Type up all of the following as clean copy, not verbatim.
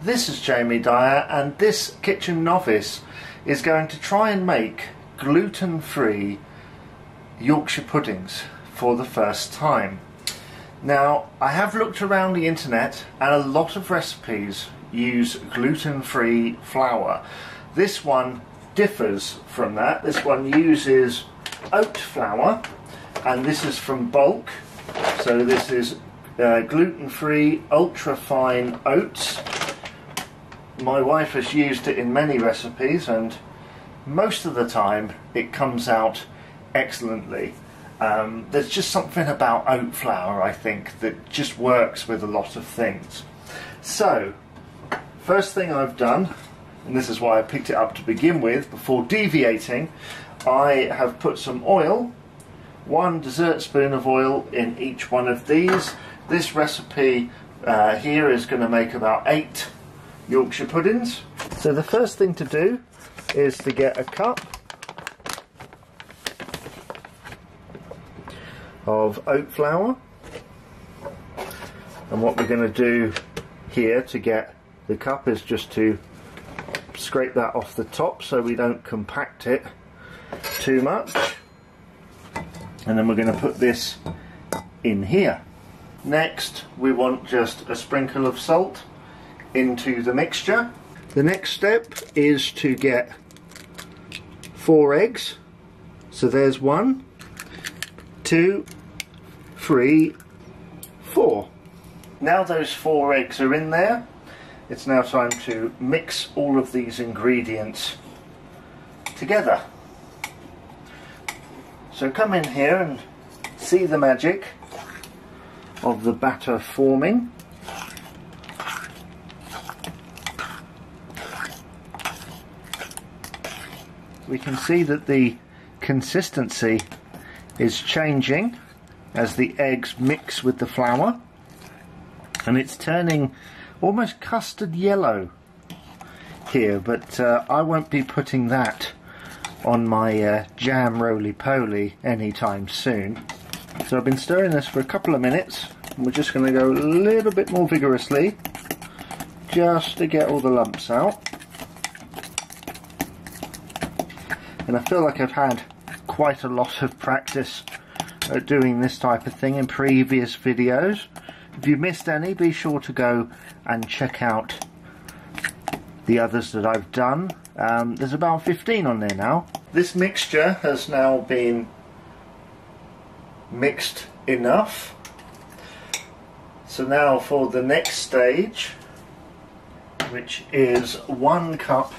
This is Jamie Dyer, and this kitchen novice is going to try and make gluten-free Yorkshire puddings for the first time. Now, I have looked around the internet and a lot of recipes use gluten-free flour. This one differs from that. This one uses oat flour, and this is from bulk. So this is gluten-free ultra-fine oats. My wife has used it in many recipes, and most of the time it comes out excellently. There's just something about oat flour, I think, that just works with a lot of things. So, first thing I've done, and this is why I picked it up to begin with, before deviating, I have put some oil, 1 dessert spoon of oil in each one of these. This recipe here is going to make about 8 Yorkshire puddings. So the first thing to do is to get a cup of oat flour, and what we're going to do here to get the cup is just to scrape that off the top so we don't compact it too much, and then we're going to put this in here. Next we want just a sprinkle of salt into the mixture. The next step is to get 4 eggs. So there's 1, 2, 3, 4. Now those 4 eggs are in there, it's now time to mix all of these ingredients together. So come in here and see the magic of the batter forming. We can see that the consistency is changing as the eggs mix with the flour, and it's turning almost custard yellow here, but I won't be putting that on my jam roly-poly anytime soon. So I've been stirring this for a couple of minutes, and we're just going to go a little bit more vigorously just to get all the lumps out. And I feel like I've had quite a lot of practice at doing this type of thing in previous videos. If you missed any, be sure to go and check out the others that I've done. There's about 15 on there now. This mixture has now been mixed enough. So now for the next stage, which is 1 cup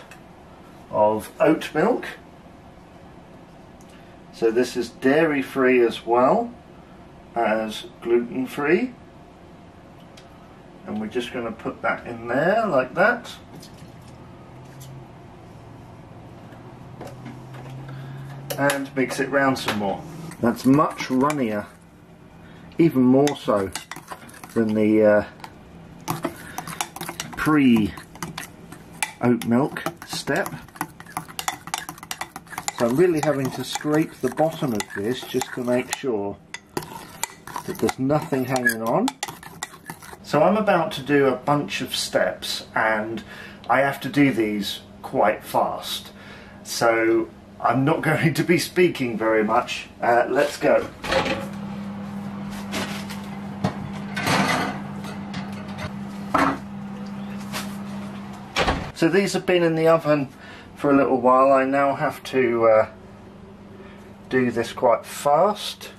of oat milk. So this is dairy free as well as gluten free, and we're just going to put that in there like that. And mix it round some more. That's much runnier, even more so than the pre-oat milk step. So I'm really having to scrape the bottom of this just to make sure that there's nothing hanging on. So I'm about to do a bunch of steps, and I have to do these quite fast. So I'm not going to be speaking very much. Let's go. So these have been in the oven for a little while. I now have to do this quite fast.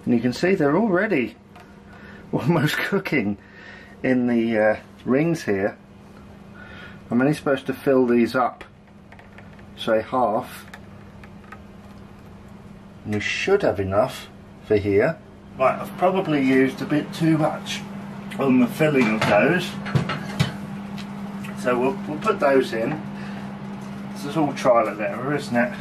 And you can see they're already almost cooking in the rings here. I'm only supposed to fill these up, say half, and we should have enough for here. Right, I've probably used a bit too much on the filling of those, so we'll put those in. This is all trial and error, isn't it?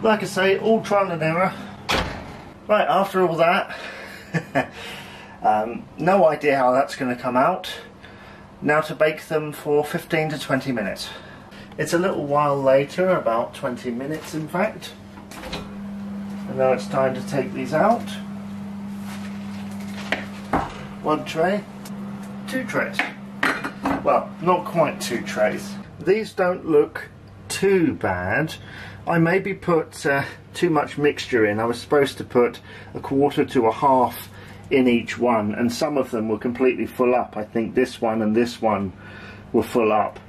Like I say, all trial and error. Right, after all that, no idea how that's going to come out. Now to bake them for 15 to 20 minutes. It's a little while later, about 20 minutes in fact. And now it's time to take these out. One tray, two trays. Well, not quite two trays. These don't look too bad. I maybe put too much mixture in. I was supposed to put a quarter to a half in each one, and some of them were completely full up. I think this one and this one were full up.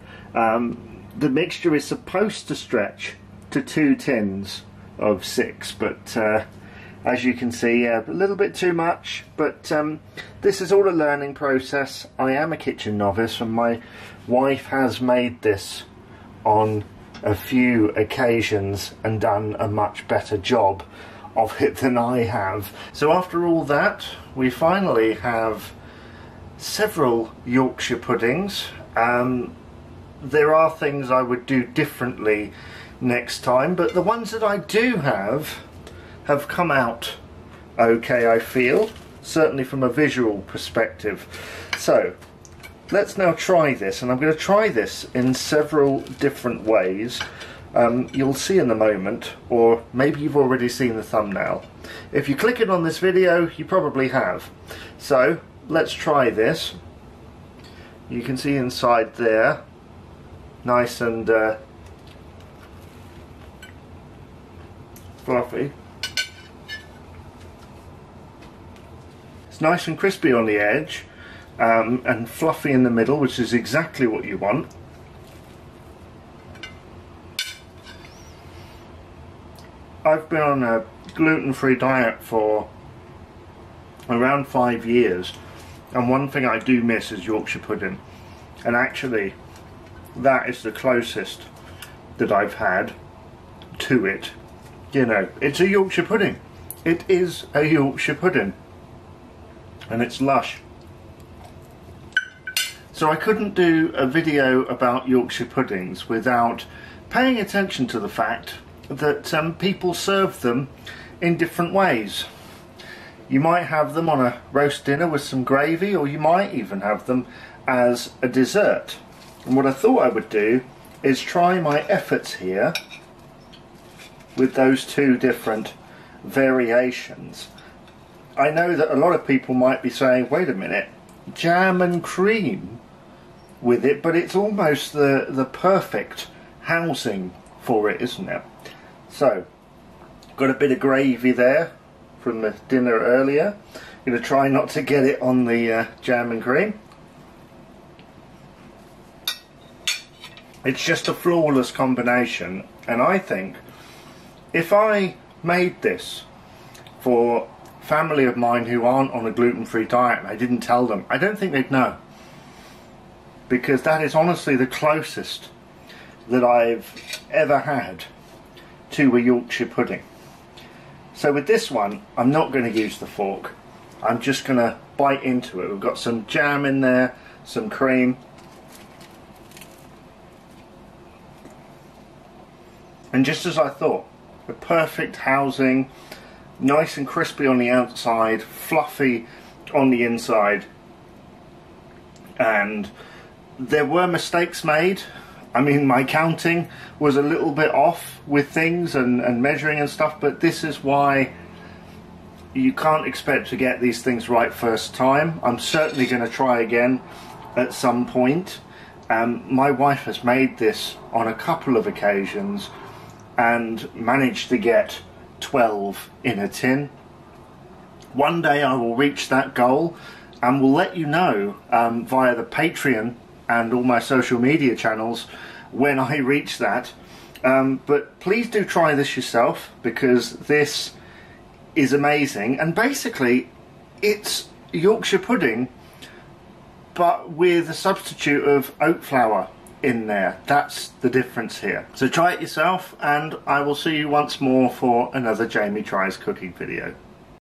The mixture is supposed to stretch to 2 tins of 6, but as you can see, a little bit too much. But this is all a learning process. I am a kitchen novice, and my wife has made this on a few occasions and done a much better job of it than I have. So after all that, we finally have several Yorkshire puddings. There are things I would do differently next time, but the ones that I do have come out okay, I feel, certainly from a visual perspective. So let's now try this, and I'm going to try this in several different ways. You'll see in a moment, or maybe you've already seen the thumbnail. If you click it on this video, you probably have. So let's try this. You can see inside there, nice and fluffy. It's nice and crispy on the edge. And fluffy in the middle, which is exactly what you want. I've been on a gluten-free diet for around 5 years, and one thing I do miss is Yorkshire pudding, and actually that is the closest that I've had to it. You know, it's a Yorkshire pudding. It is a Yorkshire pudding, and it's lush. So I couldn't do a video about Yorkshire puddings without paying attention to the fact that people serve them in different ways. You might have them on a roast dinner with some gravy, or you might even have them as a dessert. And what I thought I would do is try my efforts here with those two different variations. I know that a lot of people might be saying, wait a minute, jam and cream with it, but it's almost the perfect housing for it, isn't it? So, got a bit of gravy there from the dinner earlier. I'm going to try not to get it on the jam and cream. It's just a flawless combination, and I think if I made this for a family of mine who aren't on a gluten-free diet and I didn't tell them, I don't think they'd know. Because that is honestly the closest that I've ever had to a Yorkshire pudding. So with this one, I'm not going to use the fork. I'm just going to bite into it. We've got some jam in there, some cream. And just as I thought, a perfect housing, nice and crispy on the outside, fluffy on the inside. And there were mistakes made. I mean, my counting was a little bit off with things and measuring and stuff, but this is why you can't expect to get these things right first time. I'm certainly going to try again at some point. My wife has made this on a couple of occasions and managed to get 12 in a tin. One day I will reach that goal and will let you know via the Patreon and all my social media channels when I reach that. But please do try this yourself, because this is amazing. And basically it's Yorkshire pudding but with a substitute of oat flour in there. That's the difference here. So try it yourself, and I will see you once more for another Jamie Tries Cooking video.